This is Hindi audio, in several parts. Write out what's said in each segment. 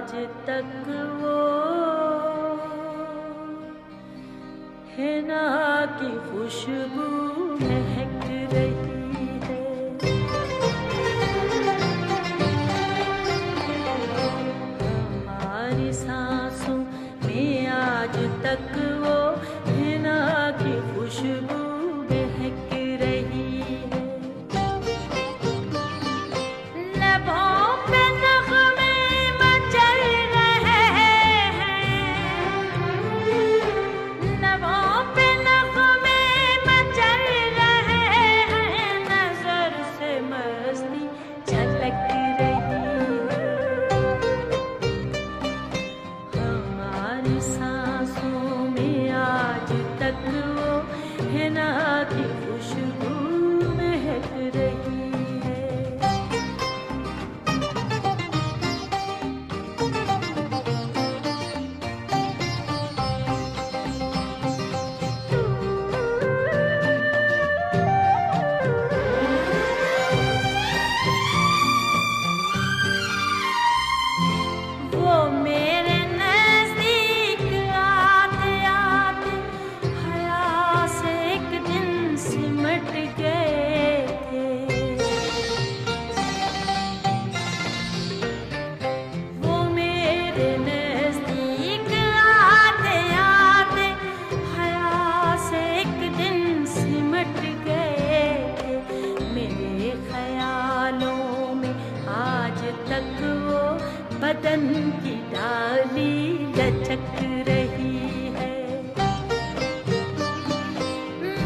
आज तक वो हिना की खुशबू महक रही है। हमारी सांसों में आज तक वो हिना की खुशबू महक रही है। लबों पे नग़मे मचल रहे हैं, लबों पे नग़मे मचल रहे हैं, नज़र से मस्ती झलक रही है। हमारी सांसों में आज तक वो हिना की खुशबू महक रही है। वो मेरे नज़दीक आते आते हया से एक दिन सिमट गए थे। वो मेरे नज़दीक आते आते हया से एक दिन सिमट गए थे। मेरे ख़यालों में आज तक वो बदन की डाली लचक रही है।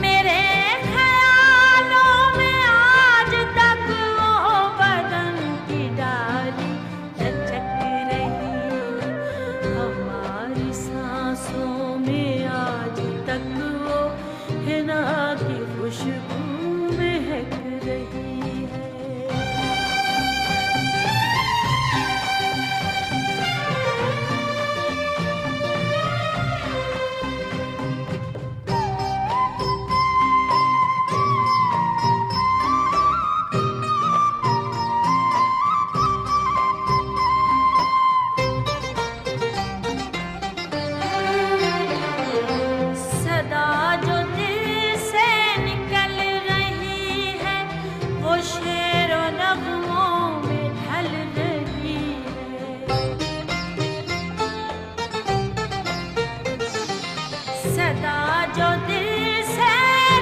मेरे ख़यालों में आज तक वो बदन की डाली लचक रही है। हमारी सांसों में आज तक वो हिना की खुशबू महक रही है। सदा जो दिल से निकल रही है, वो शेरो नग़मों में ढल रही है। सदा जो दिल से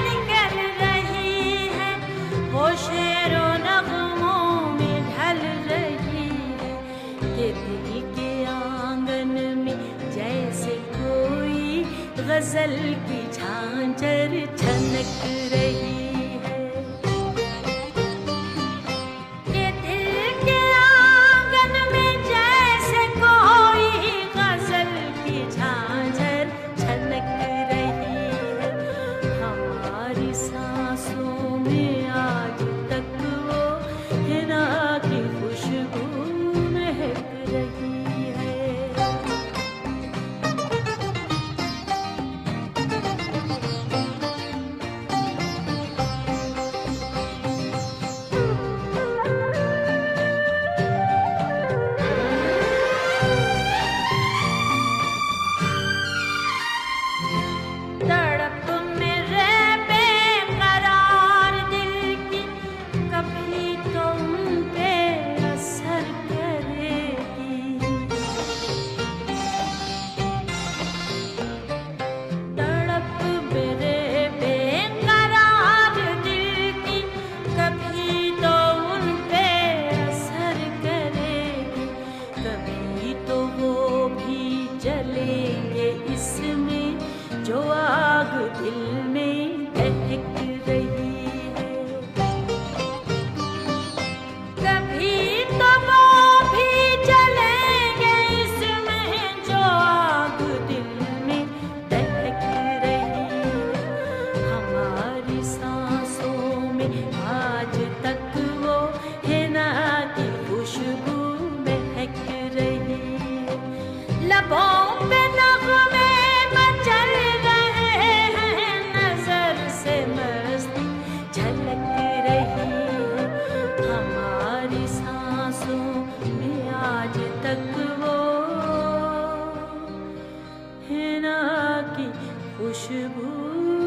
निकल रही है, वो शेरो नग़मों में ढल रही है। ये दिल के आंगन में जैसे कोई गज़ल की झांझर छनक रही है। ये दिल के आंगन में जैसे कोई गज़ल की झांझर छनक रही है। हमारी सांसों में आज तक वो हिना की खुशबू महक रही है। तड़प में रह बेकरार दिल की कभी तो उन पे असर करेगी। तड़प में रह बेकरार दिल की कभी तो उन पे असर करेगी। कभी तो वो भी जलेंगे इसमें जो आग दिल में दहक रही है। कभी तो वो भी जलेंगे इसमें जो आग दिल में दहक रही है। हमारी सांसों में आज तक वो हिना की खुशबू महक रही है। लबों पे नग़मे मचल रहे हैं, नज़र से मस्ती झलक रही है। हमारी सांसों में आज तक वो अंगना की खुशबू